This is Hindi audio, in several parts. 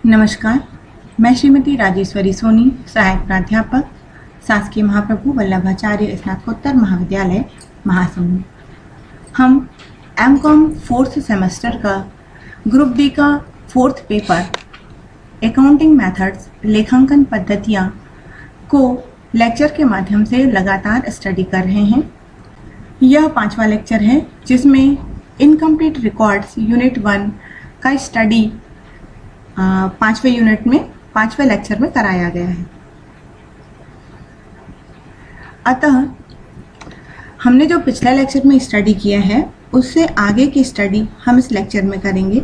नमस्कार, मैं श्रीमती राजेश्वरी सोनी, सहायक प्राध्यापक, शासकीय महाप्रभु वल्लभाचार्य स्नातकोत्तर महाविद्यालय महासमुंद। हम एमकॉम 4th सेमेस्टर का ग्रुप बी का 4th पेपर अकाउंटिंग मेथड्स लेखांकन पद्धतियाँ को लेक्चर के माध्यम से लगातार स्टडी कर रहे हैं। यह 5वां लेक्चर है जिसमें इनकम्प्लीट रिकॉर्ड्स यूनिट 1 का स्टडी 5वें यूनिट में 5वें लेक्चर में कराया गया है। अतः हमने जो पिछले लेक्चर में स्टडी किया है उससे आगे की स्टडी हम इस लेक्चर में करेंगे।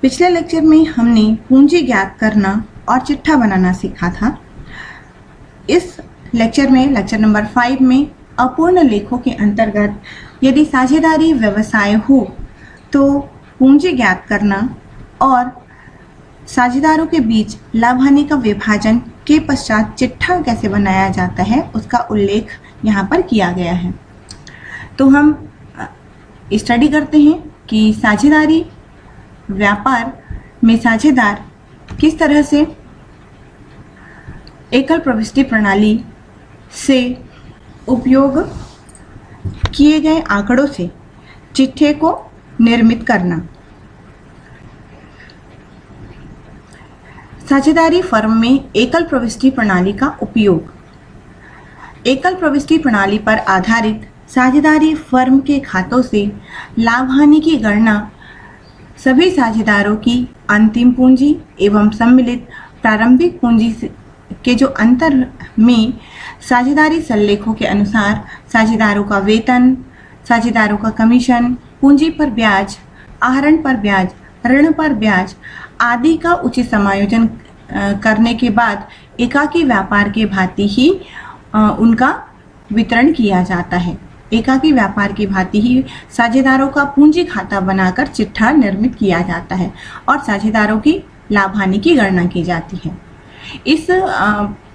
पिछले लेक्चर में हमने पूंजी ज्ञात करना और चिट्ठा बनाना सीखा था। इस लेक्चर में लेक्चर नंबर 5 में अपूर्ण लेखों के अंतर्गत यदि साझेदारी व्यवसाय हो तो पूंजी ज्ञात करना और साझेदारों के बीच लाभ हानि का विभाजन के पश्चात चिट्ठा कैसे बनाया जाता है उसका उल्लेख यहाँ पर किया गया है। तो हम स्टडी करते हैं कि साझेदारी व्यापार में साझेदार किस तरह से एकल प्रविष्टि प्रणाली से उपयोग किए गए आंकड़ों से चिट्ठे को निर्मित करना। साझेदारी फर्म में एकल प्रविष्टि प्रणाली का उपयोग। एकल प्रविष्टि प्रणाली पर आधारित साझेदारी फर्म के खातों से लाभ हानि की गणना सभी साझेदारों की अंतिम पूंजी एवं सम्मिलित प्रारंभिक पूंजी के जो अंतर में साझेदारी सल्लेखों के अनुसार साझेदारों का वेतन, साझेदारों का कमीशन, पूंजी पर ब्याज, आहरण पर ब्याज, ऋण पर ब्याज आदि का उचित समायोजन करने के बाद एकाकी व्यापार के भांति ही उनका वितरण किया जाता है। एकाकी व्यापार की भांति ही साझेदारों का पूंजी खाता बनाकर चिट्ठा निर्मित किया जाता है और साझेदारों की लाभ हानि की गणना की जाती है। इस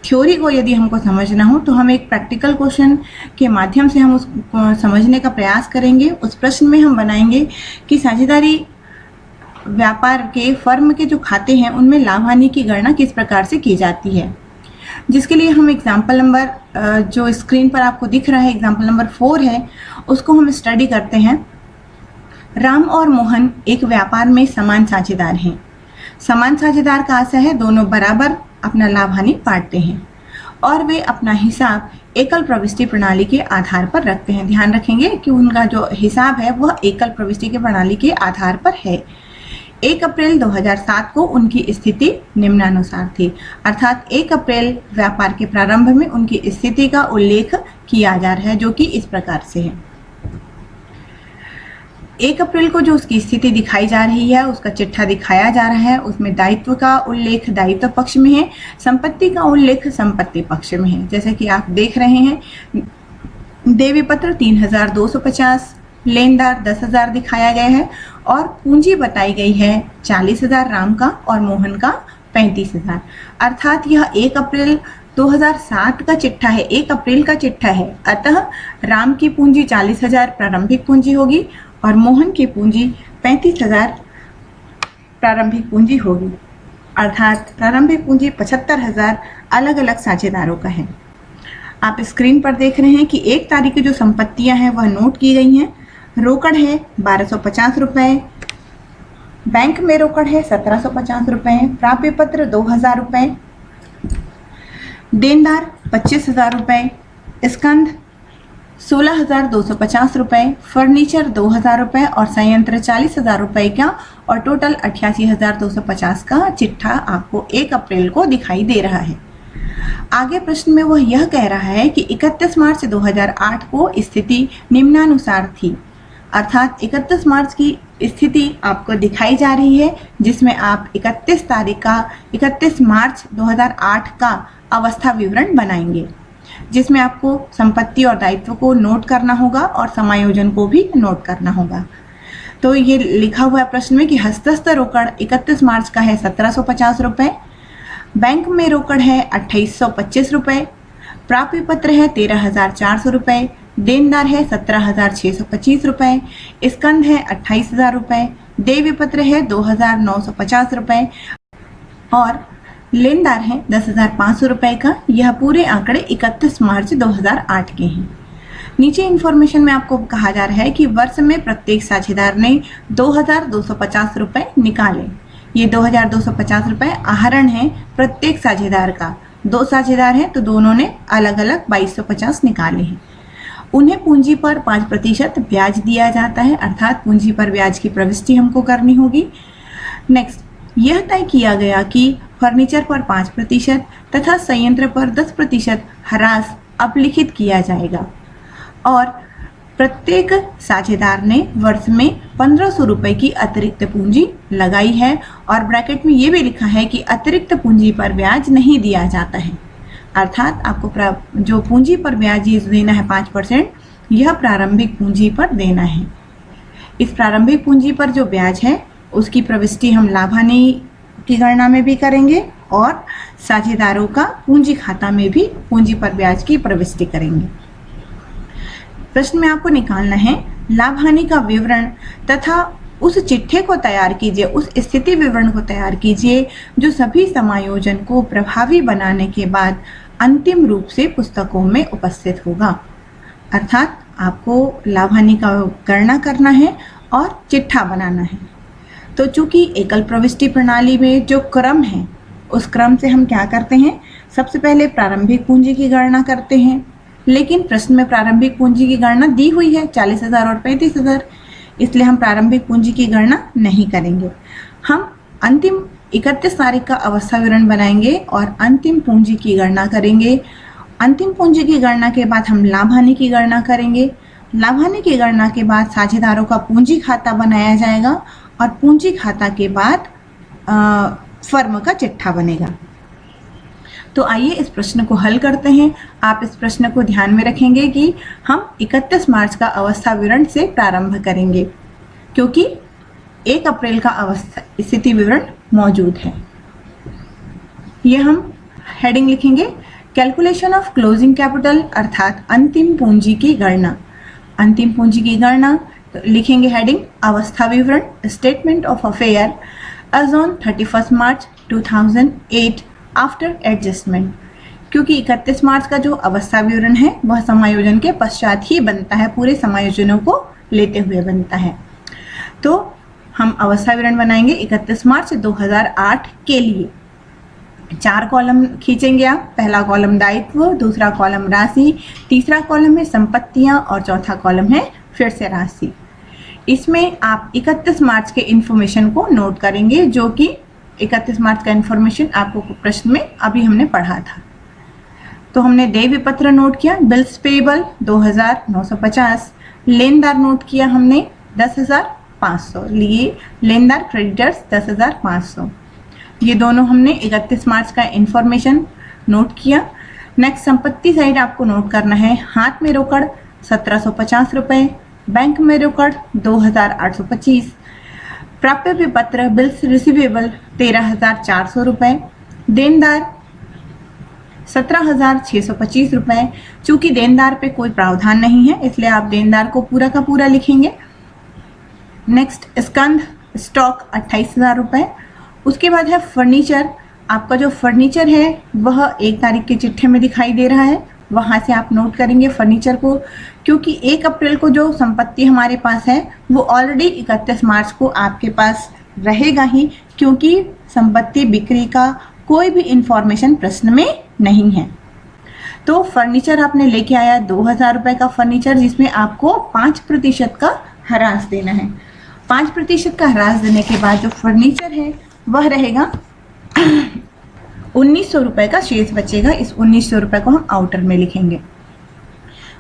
थ्योरी को यदि हमको समझना हो तो हम एक प्रैक्टिकल क्वेश्चन के माध्यम से हम उसको समझने का प्रयास करेंगे। उस प्रश्न में हम बनाएंगे कि साझेदारी व्यापार के फर्म के जो खाते हैं उनमें लाभ हानि की गणना किस प्रकार से की जाती है, जिसके लिए हम एग्जाम्पल नंबर जो स्क्रीन पर आपको दिख रहा है एग्जाम्पल नंबर 4 है उसको हम स्टडी करते हैं। राम और मोहन एक व्यापार में समान साझेदार हैं। समान साझेदार का आशय है दोनों बराबर अपना लाभ हानि बांटते हैं और वे अपना हिसाब एकल प्रविष्टि प्रणाली के आधार पर रखते हैं। ध्यान रखेंगे कि उनका जो हिसाब है वह एकल प्रविष्टि की प्रणाली के आधार पर है। 1 अप्रैल 2007 को उनकी स्थिति निम्नानुसार थी, अर्थात 1 अप्रैल व्यापार के प्रारंभ में उनकी स्थिति का उल्लेख किया जा रहा है जो कि इस प्रकार से है। 1 अप्रैल को जो उसकी स्थिति दिखाई जा रही है उसका चिट्ठा दिखाया जा रहा है। उसमें दायित्व का उल्लेख दायित्व पक्ष में है, संपत्ति का उल्लेख संपत्ति पक्ष में है। जैसे कि आप देख रहे हैं देवी पत्र 3250, लेनदार 10,000 दिखाया गया है और पूंजी बताई गई है 40,000 राम का और मोहन का 35,000। अर्थात यह 1 अप्रैल 2007 का चिट्ठा है, 1 अप्रैल का चिट्ठा है। अतः राम की पूंजी 40,000 प्रारंभिक पूंजी होगी और मोहन की पूंजी 35,000 प्रारंभिक पूंजी होगी। अर्थात प्रारंभिक पूंजी 75,000 अलग अलग साझेदारों का है। आप स्क्रीन पर देख रहे हैं कि 1 तारीख की जो संपत्तियां हैं वह नोट की गई हैं। रोकड़ है 1250 रुपये, बैंक में रोकड़ है 1750 रुपये, प्राप्य पत्र 2000 रुपये, देनदार 25,000 रुपये, स्कंध 16,250 रुपये, फर्नीचर 2,000 रुपये और संयंत्र 40,000 रुपये का और टोटल 88,250 का चिट्ठा आपको 1 अप्रैल को दिखाई दे रहा है। आगे प्रश्न में वह यह कह रहा है कि 31 मार्च 2008 को स्थिति निम्नानुसार थी, अर्थात 31 मार्च की स्थिति आपको दिखाई जा रही है जिसमें आप 31 मार्च 2008 का अवस्था विवरण बनाएंगे, जिसमें आपको संपत्ति और दायित्व को नोट करना होगा और समायोजन को भी नोट करना होगा। तो ये लिखा हुआ है प्रश्न में कि हस्तस्थ रोकड़ 31 मार्च का है 1750 रुपये, बैंक में रोकड़ है 2825 रुपये, प्राप्य पत्र है 13,400 रुपये, देनदार है 17,625 रुपये, स्कंध है 28,000 रुपये, देय विपत्र है 2,950 रुपये। और लेनदार है 10,500 रुपये का। यह पूरे आंकड़े 31 मार्च 2008 के हैं। नीचे इन्फॉर्मेशन में आपको कहा जा रहा है कि वर्ष में प्रत्येक साझेदार ने 2,250 रुपये निकाले। ये 2,250 रुपये आहरण है प्रत्येक साझेदार का। 2 साझेदार हैं तो दोनों ने अलग अलग 2,250 निकाले हैं। उन्हें पूंजी पर 5% ब्याज दिया जाता है, अर्थात पूंजी पर ब्याज की प्रविष्टि हमको करनी होगी। नेक्स्ट, यह तय किया गया कि फर्नीचर पर 5% तथा संयंत्र पर 10% ह्रास अपलिखित किया जाएगा और प्रत्येक साझेदार ने वर्ष में 1,500 रुपये की अतिरिक्त पूंजी लगाई है और ब्रैकेट में ये भी लिखा है कि अतिरिक्त पूंजी पर ब्याज नहीं दिया जाता है, अर्थात आपको जो पूंजी पर ब्याज देना है 5%, यह प्रारंभिक पूंजी पर देना है। इस प्रारंभिक पूंजी पर जो ब्याज है उसकी प्रविष्टि हम लाभ हानि की गणना में भी करेंगे और साझेदारों का पूंजी खाता में भी पूंजी पर ब्याज की प्रविष्टि करेंगे। प्रश्न में आपको निकालना है लाभ हानि का विवरण तथा उस चिट्ठे को तैयार कीजिए, उस स्थिति विवरण को तैयार कीजिए जो सभी समायोजन को प्रभावी बनाने के बाद अंतिम रूप से पुस्तकों में उपस्थित होगा। अर्थात आपको लाभ हानि का गणना करना है और चिट्ठा बनाना है। तो चूंकि एकल प्रविष्टि प्रणाली में जो क्रम है उस क्रम से हम क्या करते हैं, सबसे पहले प्रारंभिक पूंजी की गणना करते हैं, लेकिन प्रश्न में प्रारंभिक पूंजी की गणना दी हुई है 40,000 और 35,000, इसलिए हम प्रारंभिक पूंजी की गणना नहीं करेंगे। हम अंतिम 31 तारीख का अवस्था विवरण बनाएंगे और अंतिम पूंजी की गणना करेंगे। अंतिम पूंजी की गणना के बाद हम लाभ हानि की गणना करेंगे। लाभ हानि की गणना के बाद साझेदारों का पूंजी खाता बनाया जाएगा और पूंजी खाता के बाद फर्म का चिट्ठा बनेगा। तो आइए इस प्रश्न को हल करते हैं। आप इस प्रश्न को ध्यान में रखेंगे कि हम 31 मार्च का अवस्था विवरण से प्रारंभ करेंगे क्योंकि 1 अप्रैल का अवस्था स्थिति विवरण मौजूद है। यह हम हेडिंग लिखेंगे कैलकुलेशन ऑफ क्लोजिंग कैपिटल, अर्थात अंतिम पूंजी की गणना। अंतिम पूंजी की गणना तो लिखेंगे हेडिंग अवस्था विवरण, statement of affair as on 31 March 2008 after adjustment. क्योंकि 31 मार्च का जो अवस्था विवरण है वह समायोजन के पश्चात ही बनता है, पूरे समायोजनों को लेते हुए बनता है। तो हम अवस्था विवरण बनाएंगे 31 मार्च 2008 के लिए। 4 कॉलम खींचेंगे आप। पहला कॉलम दायित्व, दूसरा कॉलम राशि, तीसरा कॉलम है संपत्तियां और चौथा कॉलम है फिर से राशि। इसमें आप 31 मार्च के इंफॉर्मेशन को नोट करेंगे जो कि 31 मार्च का इंफॉर्मेशन आपको प्रश्न में अभी हमने पढ़ा था। तो हमने देय विपत्र नोट किया, बिल्स पेबल 2,950, लेनदार नोट किया हमने 10,500, लिए लेनदार क्रेडिटर्स 10,500। ये दोनों हमने 31 मार्च का इंफॉर्मेशन नोट किया। नेक्स्ट संपत्ति साइड आपको नोट करना है। हाथ में रोकड़ 1,750 रुपये, बैंक में रोकड़ 2,825, प्राप्य विपत्र बिल्स रिसीवेबल 13,400 रुपये, देनदार 17,625 रुपये। चूंकि देनदार पे कोई प्रावधान नहीं है इसलिए आप देनदार को पूरा का पूरा लिखेंगे। नेक्स्ट स्कंध स्टॉक 28,000 रुपये। उसके बाद है फर्नीचर। आपका जो फर्नीचर है वह 1 तारीख के चिट्ठे में दिखाई दे रहा है, वहाँ से आप नोट करेंगे फर्नीचर को, क्योंकि 1 अप्रैल को जो संपत्ति हमारे पास है वो ऑलरेडी 31 मार्च को आपके पास रहेगा ही, क्योंकि संपत्ति बिक्री का कोई भी इंफॉर्मेशन प्रश्न में नहीं है। तो फर्नीचर आपने लेके आया 2,000 रुपये का फर्नीचर, जिसमें आपको 5% का ह्रास देना है। 5% का ह्रास देने के बाद जो फर्नीचर है वह रहेगा 1,900 रुपये का शेष बचेगा। इस 1,900 रुपये को हम आउटर में लिखेंगे।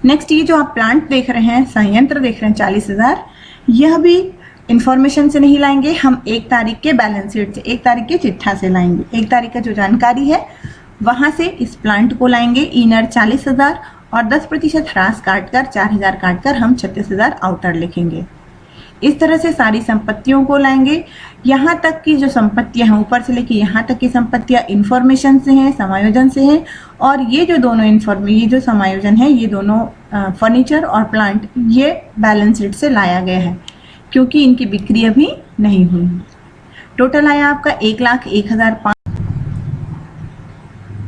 नेक्स्ट ये जो आप प्लांट देख रहे हैं, संयंत्र देख रहे हैं 40,000, यह भी इंफॉर्मेशन से नहीं लाएंगे, हम 1 तारीख के बैलेंस शीट से, 1 तारीख के चिट्ठा से लाएंगे। 1 तारीख का जो जानकारी है वहाँ से इस प्लांट को लाएंगे। इनर 40,000 और 10% ह्रास काटकर 4,000 काटकर हम 36,000 आउटर लिखेंगे। इस तरह से सारी संपत्तियों को लाएंगे। यहाँ तक की जो संपत्तियाँ हैं, ऊपर से लेके यहाँ तक की संपत्तियाँ इंफॉर्मेशन से हैं, समायोजन से हैं, और ये जो दोनों ये जो समायोजन है, ये दोनों फर्नीचर और प्लांट, ये बैलेंस शीट से लाया गया है क्योंकि इनकी बिक्री अभी नहीं हुई। टोटल आया आपका 1,01,500।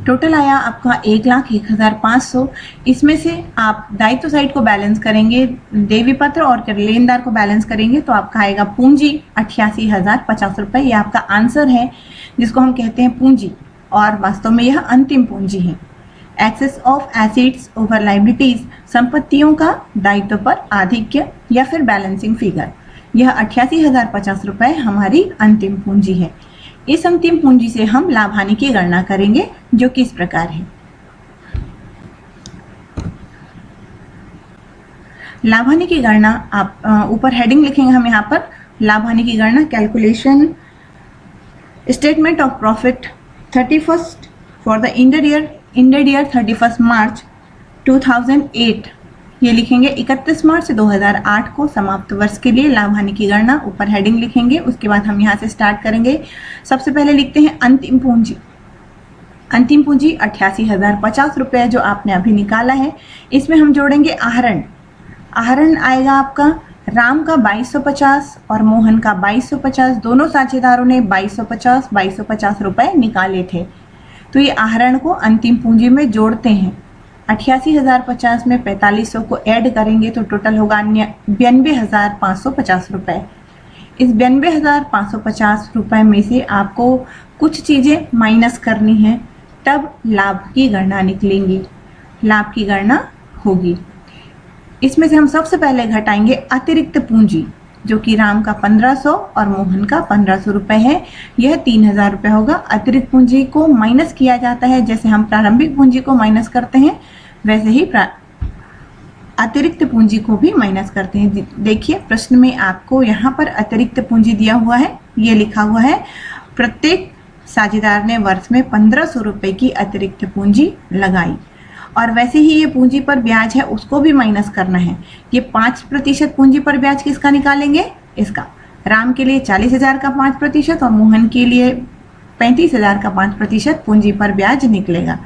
टोटल आया आपका 1,01,500। इसमें से आप दायित्व साइड को बैलेंस करेंगे, देवी पत्र और लेनदार को बैलेंस करेंगे तो आपका आएगा पूंजी 88,050 रुपये। ये आपका आंसर है जिसको हम कहते हैं पूंजी, और वास्तव में यह अंतिम पूंजी है। Excess of assets over liabilities, संपत्तियों का दायित्व पर आधिक्य या फिर बैलेंसिंग फिगर। यह 88,050 रुपये हमारी अंतिम पूंजी है। इस अंतिम पूंजी से हम लाभ हानि की गणना करेंगे जो कि इस प्रकार है। लाभ हानि की गणना आप ऊपर हेडिंग लिखेंगे हम यहाँ पर, लाभ हानि की गणना calculation statement of profit 31 for the ended year 31 March 2008। ये लिखेंगे 31 मार्च 2008 को समाप्त वर्ष के लिए लाभ हानि की गणना, ऊपर हेडिंग लिखेंगे। उसके बाद हम यहाँ से स्टार्ट करेंगे। सबसे पहले लिखते हैं अंतिम पूंजी। अंतिम पूंजी 88,050 रुपये जो आपने अभी निकाला है। इसमें हम जोड़ेंगे आहरण। आहरण आएगा आपका राम का 2250 और मोहन का 2250। दोनों साझेदारों ने 2250 रुपये निकाले थे। तो ये आहरण को अंतिम पूंजी में जोड़ते हैं। 88,050 में 4500 को ऐड करेंगे तो टोटल होगा 92,550 रुपये। इस 92,550 रुपये में से आपको कुछ चीज़ें माइनस करनी है, तब लाभ की गणना निकलेंगी, लाभ की गणना होगी। इसमें से हम सबसे पहले घटाएंगे अतिरिक्त पूंजी, जो कि राम का 1500 और मोहन का 1500 रुपये है। यह 3,000 रुपये होगा। अतिरिक्त पूंजी को माइनस किया जाता है, जैसे हम प्रारंभिक पूंजी को माइनस करते हैं वैसे ही अतिरिक्त पूंजी को भी माइनस करते हैं। देखिए प्रश्न में आपको यहाँ पर अतिरिक्त पूंजी दिया हुआ है, ये लिखा हुआ है प्रत्येक साझेदार ने वर्ष में 1500 रुपये की अतिरिक्त पूंजी लगाई, और वैसे ही ये पूंजी पर ब्याज है उसको भी माइनस करना है। ये 5% पूंजी पर ब्याज किसका निकालेंगे? इसका। राम के लिए 40,000 का 5% और मोहन के लिए 35,000 का 5% पूंजी पर ब्याज निकलेगा।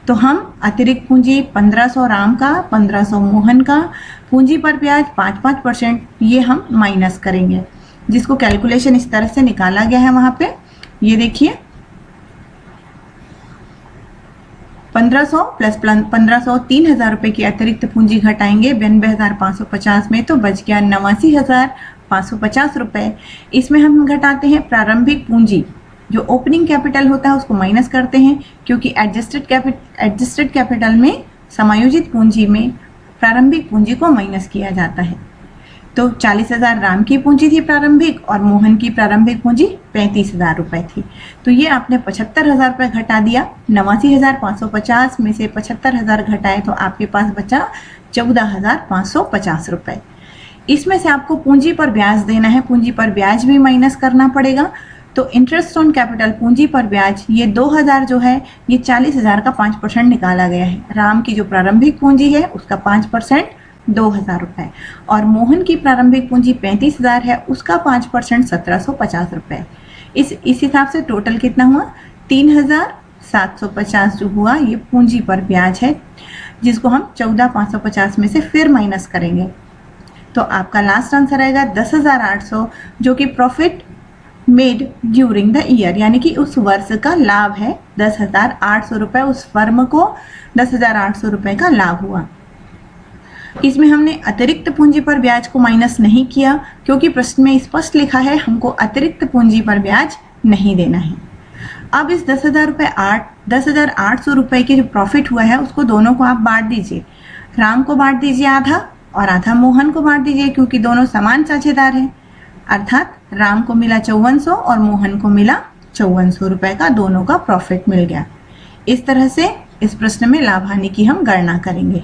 तो हम अतिरिक्त पूंजी 1500 राम का, 1500 मोहन का, पूंजी पर ब्याज 5% ये हम माइनस करेंगे, जिसको कैलकुलेशन इस तरह से निकाला गया है वहाँ पे। ये देखिए 1500 प्लस 1500 3,000 रुपये की अतिरिक्त पूंजी घटाएंगे 92,550 में, तो बच गया 89,550 रुपये। इसमें हम घटाते हैं प्रारंभिक पूंजी, जो ओपनिंग कैपिटल होता है उसको माइनस करते हैं, क्योंकि एडजस्टेड कैपिटल में समायोजित पूंजी में प्रारंभिक पूंजी को माइनस किया जाता है। तो 40,000 राम की पूंजी थी प्रारंभिक और मोहन की प्रारंभिक पूंजी 35,000 रुपये थी। तो ये आपने 75,000 रुपये घटा दिया। 89,550 में से 75,000 घटाए तो आपके पास बचा 14,550 रुपये। इसमें से आपको पूंजी पर ब्याज देना है, पूंजी पर ब्याज भी माइनस करना पड़ेगा। तो इंटरेस्ट ऑन कैपिटल पूंजी पर ब्याज ये 2,000 जो है ये 40,000 का 5% निकाला गया है। राम की जो प्रारंभिक पूंजी है उसका 5% 2,000 रुपये, और मोहन की प्रारंभिक पूंजी 35,000 है, उसका 5% 1,750 रुपये। इस हिसाब से टोटल कितना हुआ? 3,750 जो हुआ ये पूंजी पर ब्याज है, जिसको हम 14,550 में से फिर माइनस करेंगे। तो आपका लास्ट आंसर आएगा 10,800, जो कि profit made during the year, यानी कि उस वर्ष का लाभ है 10,800 रुपये। उस फर्म को 10,800 रुपये का लाभ हुआ। इसमें हमने अतिरिक्त पूंजी पर ब्याज को माइनस नहीं किया, क्योंकि प्रश्न में स्पष्ट लिखा है हमको अतिरिक्त पूंजी पर ब्याज नहीं देना है। अब इस 10,800 रुपये के जो प्रॉफिट हुआ है उसको दोनों को आप बांट दीजिए। राम को बांट दीजिए आधा और आधा मोहन को बांट दीजिए, क्योंकि दोनों समान साझेदार हैं। अर्थात राम को मिला 5400 और मोहन को मिला 5400 रुपये का, दोनों का प्रॉफिट मिल गया। इस तरह से इस प्रश्न में लाभ हानि की हम गणना करेंगे।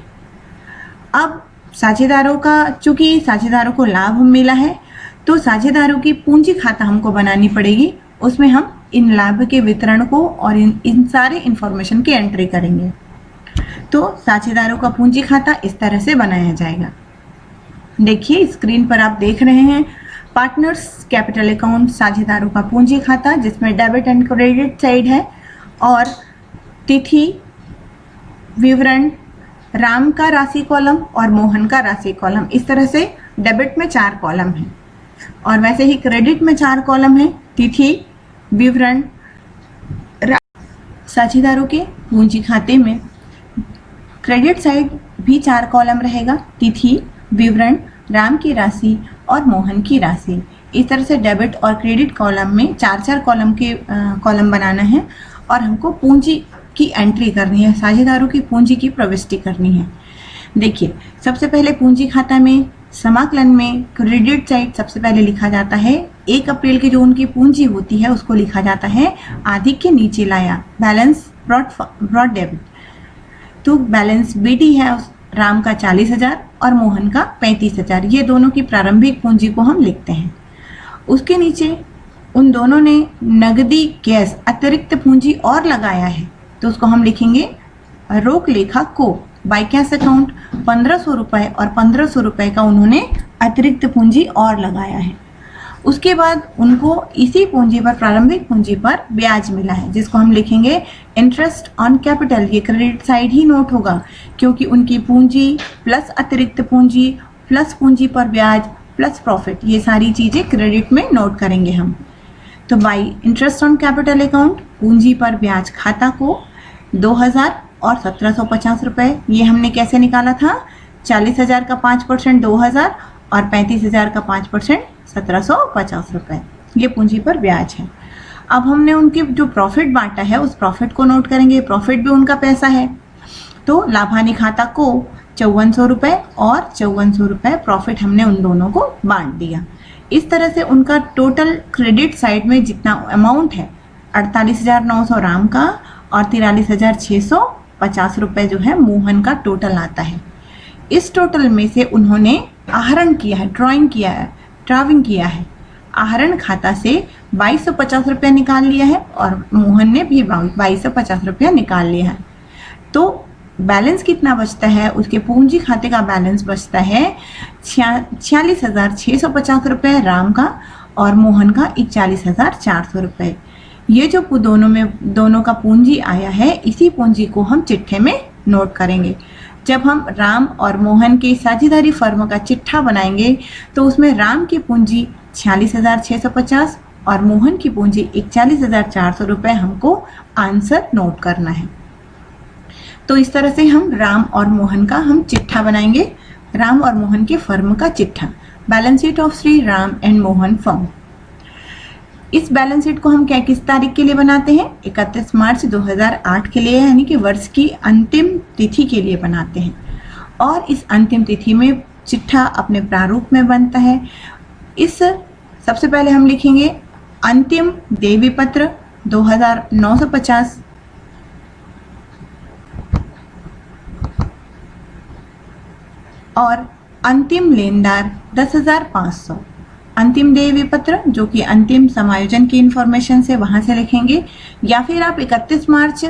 अब साझेदारों का, चूंकि साझेदारों को लाभ मिला है तो साझेदारों की पूंजी खाता हमको बनानी पड़ेगी। उसमें हम इन लाभ के वितरण को और इन सारे इंफॉर्मेशन की एंट्री करेंगे। तो साझेदारों का पूंजी खाता इस तरह से बनाया जाएगा। देखिए स्क्रीन पर आप देख रहे हैं पार्टनर्स कैपिटल अकाउंट, साझेदारों का पूंजी खाता, जिसमें डेबिट एंड क्रेडिट साइड है, और तिथि विवरण, राम का राशि कॉलम और मोहन का राशि कॉलम। इस तरह से डेबिट में 4 कॉलम है और वैसे ही क्रेडिट में 4 कॉलम है, तिथि, विवरण, साझेदारों के पूंजी खाते में क्रेडिट साइड भी 4 कॉलम रहेगा, तिथि, विवरण, राम की राशि और मोहन की राशि। इस तरह से डेबिट और क्रेडिट कॉलम में 4-4 कॉलम बनाना है और हमको पूंजी की एंट्री करनी है, साझेदारों की पूंजी की प्रविष्टि करनी है। देखिए, सबसे पहले पूंजी खाता में समाकलन में क्रेडिट साइड सबसे पहले लिखा जाता है। 1 अप्रैल की जो उनकी पूंजी होती है उसको लिखा जाता है आधी के नीचे लाया, बैलेंस ब्रॉड डेबिट। तो बैलेंस बीडी है राम का 40,000 और मोहन का 35,000, ये दोनों की प्रारंभिक पूंजी को हम लिखते हैं। उसके नीचे उन दोनों ने नगदी कैश अतिरिक्त पूंजी और लगाया है, तो उसको हम लिखेंगे रोक लेखा को बाय कैश अकाउंट 1500 रुपये और 1500 रुपये का उन्होंने अतिरिक्त पूंजी और लगाया है। उसके बाद उनको इसी पूंजी पर, प्रारंभिक पूंजी पर ब्याज मिला है, जिसको हम लिखेंगे इंटरेस्ट ऑन कैपिटल। ये क्रेडिट साइड ही नोट होगा क्योंकि उनकी पूंजी प्लस अतिरिक्त पूंजी प्लस पूंजी पर ब्याज प्लस प्रॉफिट, ये सारी चीज़ें क्रेडिट में नोट करेंगे हम। तो by interest on capital account पूंजी पर ब्याज खाता को 2000 और 1750 रुपये, ये हमने कैसे निकाला था? 40,000 का 5% 2000 और 35,000 का 5% 1750 रुपये, ये पूंजी पर ब्याज है। अब हमने उनके जो प्रॉफिट बांटा है उस प्रॉफिट को नोट करेंगे, प्रॉफिट भी उनका पैसा है। तो लाभानी खाता को 5400 रुपये और 5400 रुपये प्रॉफिट हमने उन दोनों को बांट दिया। इस तरह से उनका टोटल क्रेडिट साइड में जितना अमाउंट है 48,900 राम का और 43,650 रुपये जो है मोहन का टोटल आता है। इस टोटल में से उन्होंने आहरण किया है, ड्राइंग किया है। आहरण खाता से 2250 रुपया निकाल लिया है और मोहन ने भी 2250 रुपया निकाल लिया है। तो बैलेंस कितना बचता है? उसके पूंजी खाते का बैलेंस बचता है 46,650 रुपये राम का और मोहन का 41,400 रुपये। ये जो दोनों का पूंजी आया है, इसी पूंजी को हम चिट्ठे में नोट करेंगे। जब हम राम और मोहन के साझेदारी फर्म का चिट्ठा बनाएंगे तो उसमें राम की पूंजी 46,650 और मोहन की पूंजी 41,400 रुपये हमको आंसर नोट करना है। तो इस तरह से हम राम और मोहन का हम चिट्ठा बनाएंगे, राम और मोहन के फर्म का चिट्ठा, balance sheet of Shri Ram and Mohan firm. इस बैलेंस शीट को हम किस तारीख के लिए बनाते हैं? 31 मार्च 2008 के लिए, यानी कि वर्ष की अंतिम तिथि के लिए बनाते हैं। और इस अंतिम तिथि में चिट्ठा अपने प्रारूप में बनता है। सबसे पहले हम लिखेंगे अंतिम देवी पत्र 2950 और अंतिम लेनदार 10,500। अंतिम देवी पत्र जो कि अंतिम समायोजन की इंफॉर्मेशन से वहां से लिखेंगे, या फिर आप 31 मार्च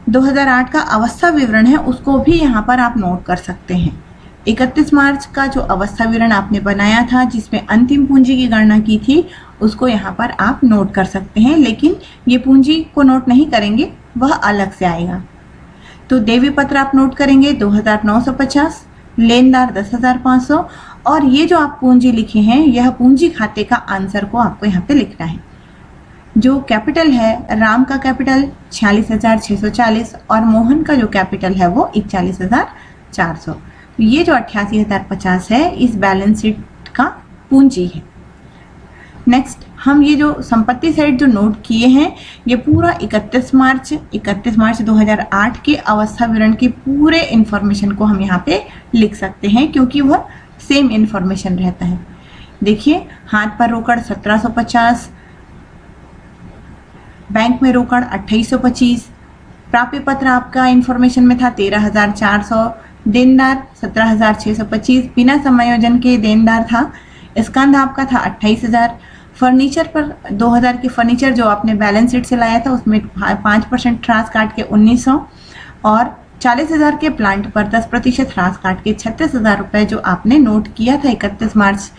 2008 का अवस्था विवरण है उसको भी यहाँ पर आप नोट कर सकते हैं। 31 मार्च का जो अवस्था विवरण आपने बनाया था जिसमें अंतिम पूंजी की गणना की थी उसको यहाँ पर आप नोट कर सकते हैं, लेकिन ये पूंजी को नोट नहीं करेंगे, वह अलग से आएगा। तो देवी पत्र आप नोट करेंगे 2,950, लेनदार 10,500 और ये जो आप पूंजी लिखे हैं यह पूंजी खाते का आंसर को आपको यहाँ पे लिखना है। जो कैपिटल है, राम का कैपिटल 46,640 और मोहन का जो कैपिटल है वो 41,400। ये जो 88,050 है इस बैलेंस शीट का पूंजी है। नेक्स्ट हम ये जो संपत्ति साइड जो नोट किए हैं ये पूरा 31 मार्च 2008 के अवस्था विवरण की पूरे इंफॉर्मेशन को हम यहाँ पे लिख सकते हैं क्योंकि वह सेम इंफॉर्मेशन रहता है। देखिए, हाथ पर रोकड़ 1750, बैंक में रोकड़ 2825, प्राप्य पत्र आपका इंफॉर्मेशन में था 13,400, देनदार 17,625, बिना समायोजन के देनदार था, स्कंद आपका था 28,000, फर्नीचर पर 2,000 के फर्नीचर जो आपने बैलेंस शीट से लाया था उसमें 5% ह्रास काट के 1,900 और 40,000 के प्लांट पर 10% ह्रास काट के 36,000 रुपये जो आपने नोट किया था 31 मार्च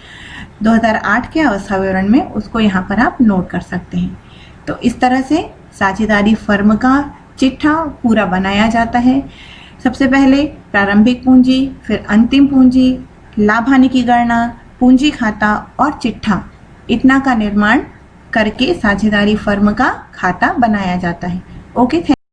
2008 के अवस्था विवरण में, उसको यहाँ पर आप नोट कर सकते हैं। तो इस तरह से साझेदारी फर्म का चिट्ठा पूरा बनाया जाता है। सबसे पहले प्रारंभिक पूंजी, फिर अंतिम पूंजी, लाभ हानि की गणना, पूंजी खाता और चिट्ठा, इतना का निर्माण करके साझेदारी फर्म का खाता बनाया जाता है। ओके।